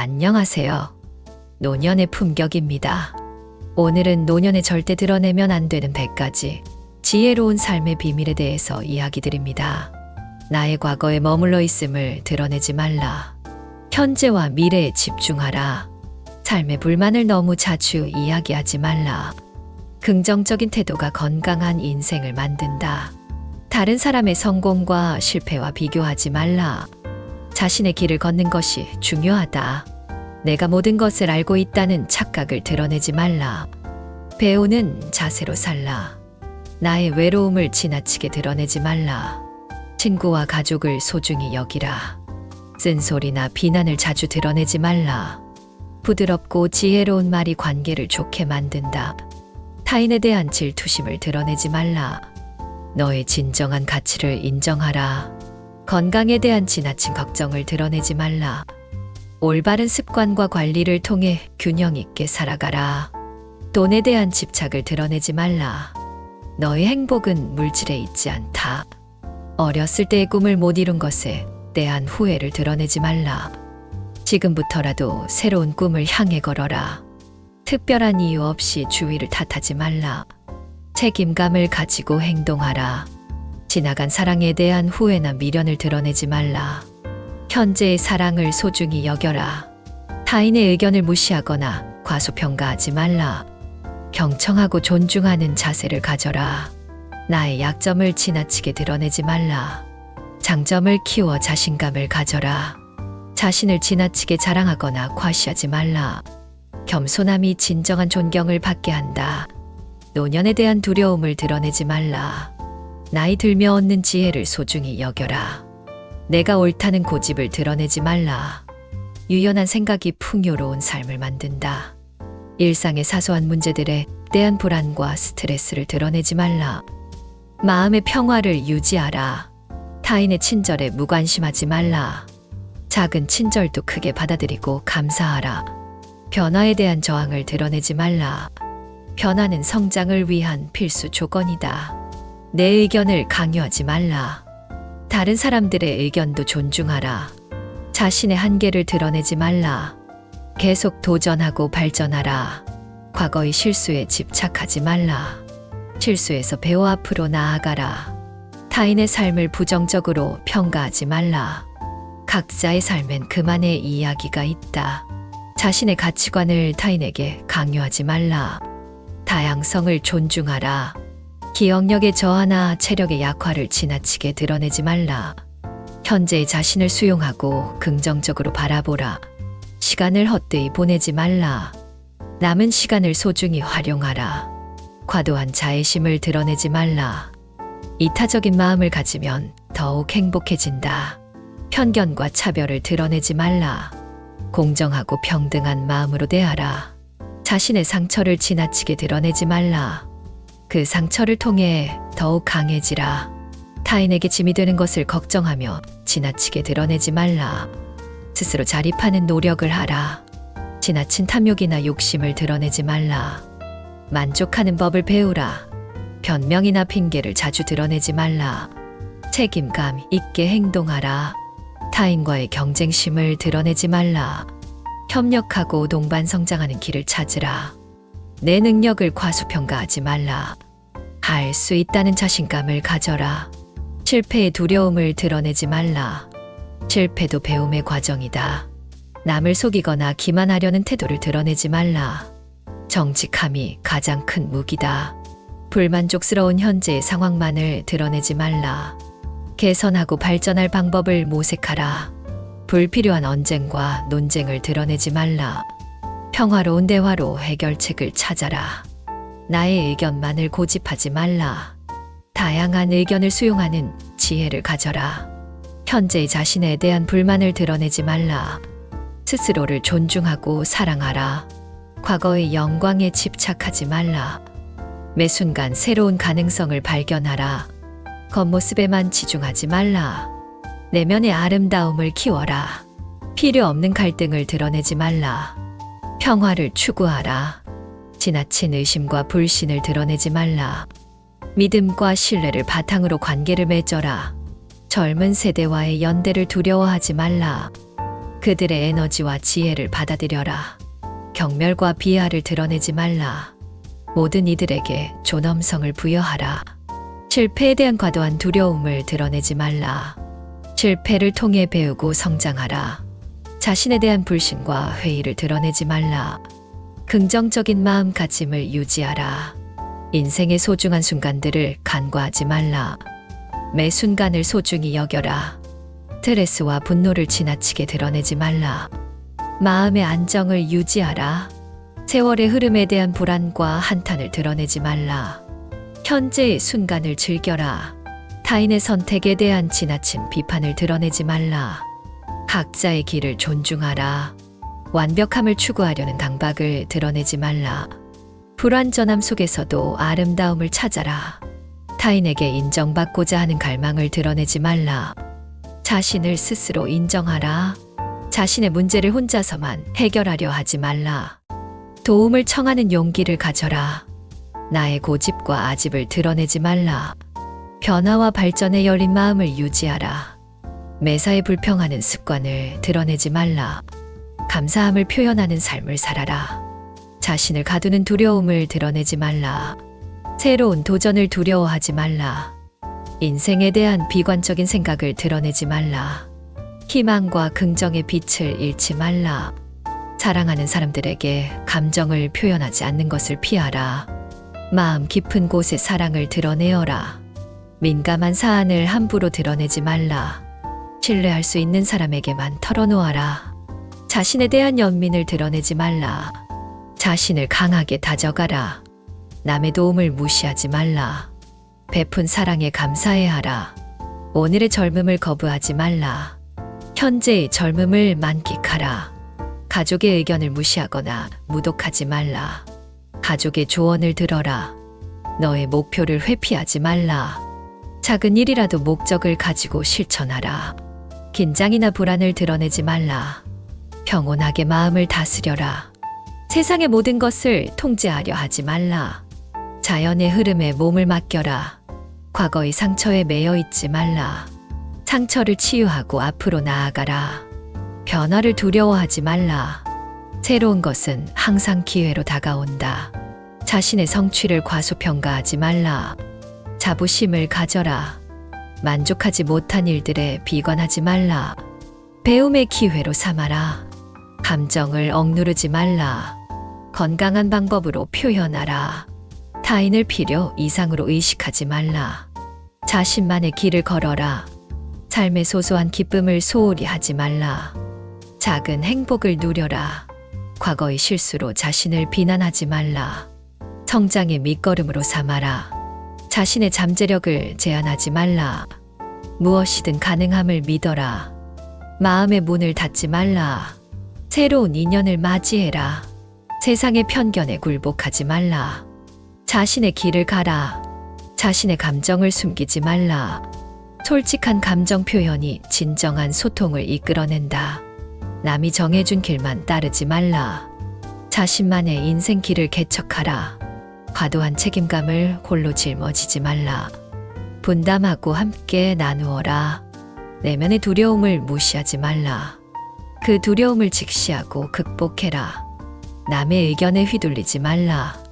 안녕하세요. 노년의 품격입니다. 오늘은 노년에 절대 드러내면 안 되는 100가지 지혜로운 삶의 비밀에 대해서 이야기 드립니다. 나의 과거에 머물러 있음을 드러내지 말라. 현재와 미래에 집중하라. 삶의 불만을 너무 자주 이야기하지 말라. 긍정적인 태도가 건강한 인생을 만든다. 다른 사람의 성공과 실패와 비교하지 말라. 자신의 길을 걷는 것이 중요하다. 내가 모든 것을 알고 있다는 착각을 드러내지 말라. 배우는 자세로 살라. 나의 외로움을 지나치게 드러내지 말라. 친구와 가족을 소중히 여기라. 쓴소리나 비난을 자주 드러내지 말라. 부드럽고 지혜로운 말이 관계를 좋게 만든다. 타인에 대한 질투심을 드러내지 말라. 너의 진정한 가치를 인정하라. 건강에 대한 지나친 걱정을 드러내지 말라. 올바른 습관과 관리를 통해 균형 있게 살아가라. 돈에 대한 집착을 드러내지 말라. 너의 행복은 물질에 있지 않다. 어렸을 때의 꿈을 못 이룬 것에 대한 후회를 드러내지 말라. 지금부터라도 새로운 꿈을 향해 걸어라. 특별한 이유 없이 주위를 탓하지 말라. 책임감을 가지고 행동하라. 지나간 사랑에 대한 후회나 미련을 드러내지 말라. 현재의 사랑을 소중히 여겨라. 타인의 의견을 무시하거나 과소평가하지 말라. 경청하고 존중하는 자세를 가져라. 나의 약점을 지나치게 드러내지 말라. 장점을 키워 자신감을 가져라. 자신을 지나치게 자랑하거나 과시하지 말라. 겸손함이 진정한 존경을 받게 한다. 노년에 대한 두려움을 드러내지 말라. 나이 들며 얻는 지혜를 소중히 여겨라. 내가 옳다는 고집을 드러내지 말라. 유연한 생각이 풍요로운 삶을 만든다. 일상의 사소한 문제들에 대한 불안과 스트레스를 드러내지 말라. 마음의 평화를 유지하라. 타인의 친절에 무관심하지 말라. 작은 친절도 크게 받아들이고 감사하라. 변화에 대한 저항을 드러내지 말라. 변화는 성장을 위한 필수 조건이다. 내 의견을 강요하지 말라. 다른 사람들의 의견도 존중하라. 자신의 한계를 드러내지 말라. 계속 도전하고 발전하라. 과거의 실수에 집착하지 말라. 실수에서 배워 앞으로 나아가라. 타인의 삶을 부정적으로 평가하지 말라. 각자의 삶엔 그만의 이야기가 있다. 자신의 가치관을 타인에게 강요하지 말라. 다양성을 존중하라. 기억력의 저하나 체력의 약화를 지나치게 드러내지 말라. 현재의 자신을 수용하고 긍정적으로 바라보라. 시간을 헛되이 보내지 말라. 남은 시간을 소중히 활용하라. 과도한 자애심을 드러내지 말라. 이타적인 마음을 가지면 더욱 행복해진다. 편견과 차별을 드러내지 말라. 공정하고 평등한 마음으로 대하라. 자신의 상처를 지나치게 드러내지 말라. 그 상처를 통해 더욱 강해지라. 타인에게 짐이 되는 것을 걱정하며 지나치게 드러내지 말라. 스스로 자립하는 노력을 하라. 지나친 탐욕이나 욕심을 드러내지 말라. 만족하는 법을 배우라. 변명이나 핑계를 자주 드러내지 말라. 책임감 있게 행동하라. 타인과의 경쟁심을 드러내지 말라. 협력하고 동반 성장하는 길을 찾으라. 내 능력을 과소평가하지 말라. 할 수 있다는 자신감을 가져라. 실패의 두려움을 드러내지 말라. 실패도 배움의 과정이다. 남을 속이거나 기만하려는 태도를 드러내지 말라. 정직함이 가장 큰 무기다. 불만족스러운 현재의 상황만을 드러내지 말라. 개선하고 발전할 방법을 모색하라. 불필요한 언쟁과 논쟁을 드러내지 말라. 평화로운 대화로 해결책을 찾아라. 나의 의견만을 고집하지 말라. 다양한 의견을 수용하는 지혜를 가져라. 현재의 자신에 대한 불만을 드러내지 말라. 스스로를 존중하고 사랑하라. 과거의 영광에 집착하지 말라. 매 순간 새로운 가능성을 발견하라. 겉모습에만 치중하지 말라. 내면의 아름다움을 키워라. 필요 없는 갈등을 드러내지 말라. 평화를 추구하라. 지나친 의심과 불신을 드러내지 말라. 믿음과 신뢰를 바탕으로 관계를 맺어라. 젊은 세대와의 연대를 두려워하지 말라. 그들의 에너지와 지혜를 받아들여라. 경멸과 비하를 드러내지 말라. 모든 이들에게 존엄성을 부여하라. 실패에 대한 과도한 두려움을 드러내지 말라. 실패를 통해 배우고 성장하라. 자신에 대한 불신과 회의를 드러내지 말라. 긍정적인 마음가짐을 유지하라. 인생의 소중한 순간들을 간과하지 말라. 매 순간을 소중히 여겨라. 스트레스와 분노를 지나치게 드러내지 말라. 마음의 안정을 유지하라. 세월의 흐름에 대한 불안과 한탄을 드러내지 말라. 현재의 순간을 즐겨라. 타인의 선택에 대한 지나친 비판을 드러내지 말라. 각자의 길을 존중하라. 완벽함을 추구하려는 강박을 드러내지 말라. 불완전함 속에서도 아름다움을 찾아라. 타인에게 인정받고자 하는 갈망을 드러내지 말라. 자신을 스스로 인정하라. 자신의 문제를 혼자서만 해결하려 하지 말라. 도움을 청하는 용기를 가져라. 나의 고집과 아집을 드러내지 말라. 변화와 발전에 열린 마음을 유지하라. 매사에 불평하는 습관을 드러내지 말라. 감사함을 표현하는 삶을 살아라. 자신을 가두는 두려움을 드러내지 말라. 새로운 도전을 두려워하지 말라. 인생에 대한 비관적인 생각을 드러내지 말라. 희망과 긍정의 빛을 잃지 말라. 사랑하는 사람들에게 감정을 표현하지 않는 것을 피하라. 마음 깊은 곳에 사랑을 드러내어라. 민감한 사안을 함부로 드러내지 말라. 신뢰할 수 있는 사람에게만 털어놓아라. 자신에 대한 연민을 드러내지 말라. 자신을 강하게 다져가라. 남의 도움을 무시하지 말라. 베푼 사랑에 감사해야 하라. 오늘의 젊음을 거부하지 말라. 현재의 젊음을 만끽하라. 가족의 의견을 무시하거나 무독하지 말라. 가족의 조언을 들어라. 너의 목표를 회피하지 말라. 작은 일이라도 목적을 가지고 실천하라. 긴장이나 불안을 드러내지 말라. 평온하게 마음을 다스려라. 세상의 모든 것을 통제하려 하지 말라. 자연의 흐름에 몸을 맡겨라. 과거의 상처에 매여 있지 말라. 상처를 치유하고 앞으로 나아가라. 변화를 두려워하지 말라. 새로운 것은 항상 기회로 다가온다. 자신의 성취를 과소평가하지 말라. 자부심을 가져라. 만족하지 못한 일들에 비관하지 말라. 배움의 기회로 삼아라. 감정을 억누르지 말라. 건강한 방법으로 표현하라. 타인을 필요 이상으로 의식하지 말라. 자신만의 길을 걸어라. 삶의 소소한 기쁨을 소홀히 하지 말라. 작은 행복을 누려라. 과거의 실수로 자신을 비난하지 말라. 성장의 밑거름으로 삼아라. 자신의 잠재력을 제한하지 말라. 무엇이든 가능함을 믿어라. 마음의 문을 닫지 말라. 새로운 인연을 맞이해라. 세상의 편견에 굴복하지 말라. 자신의 길을 가라. 자신의 감정을 숨기지 말라. 솔직한 감정 표현이 진정한 소통을 이끌어낸다. 남이 정해준 길만 따르지 말라. 자신만의 인생 길을 개척하라. 과도한 책임감을 홀로 짊어지지 말라. 분담하고 함께 나누어라. 내면의 두려움을 무시하지 말라. 그 두려움을 직시하고 극복해라. 남의 의견에 휘둘리지 말라.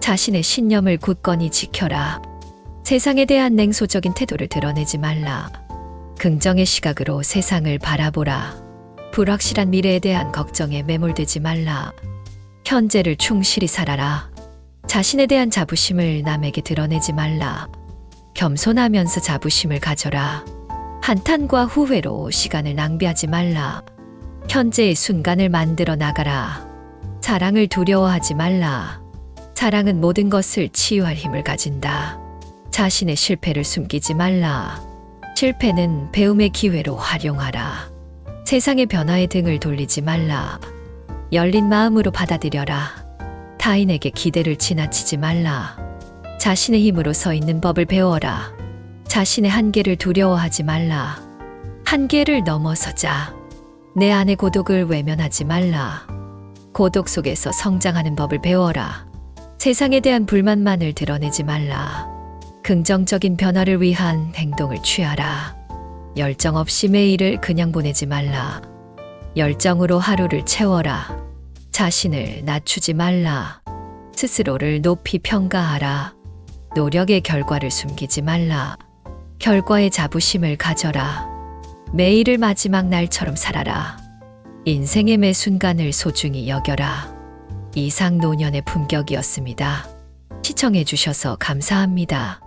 자신의 신념을 굳건히 지켜라. 세상에 대한 냉소적인 태도를 드러내지 말라. 긍정의 시각으로 세상을 바라보라. 불확실한 미래에 대한 걱정에 매몰되지 말라. 현재를 충실히 살아라. 자신에 대한 자부심을 남에게 드러내지 말라. 겸손하면서 자부심을 가져라. 한탄과 후회로 시간을 낭비하지 말라. 현재의 순간을 만들어 나가라. 사랑을 두려워하지 말라. 사랑은 모든 것을 치유할 힘을 가진다. 자신의 실패를 숨기지 말라. 실패는 배움의 기회로 활용하라. 세상의 변화에 등을 돌리지 말라. 열린 마음으로 받아들여라. 타인에게 기대를 지나치지 말라. 자신의 힘으로 서 있는 법을 배워라. 자신의 한계를 두려워하지 말라. 한계를 넘어서자. 내 안의 고독을 외면하지 말라. 고독 속에서 성장하는 법을 배워라. 세상에 대한 불만만을 드러내지 말라. 긍정적인 변화를 위한 행동을 취하라. 열정 없이 매일을 그냥 보내지 말라. 열정으로 하루를 채워라. 자신을 낮추지 말라. 스스로를 높이 평가하라. 노력의 결과를 숨기지 말라. 결과에 자부심을 가져라. 매일을 마지막 날처럼 살아라. 인생의 매 순간을 소중히 여겨라. 이상 노년의 품격이었습니다. 시청해 주셔서 감사합니다.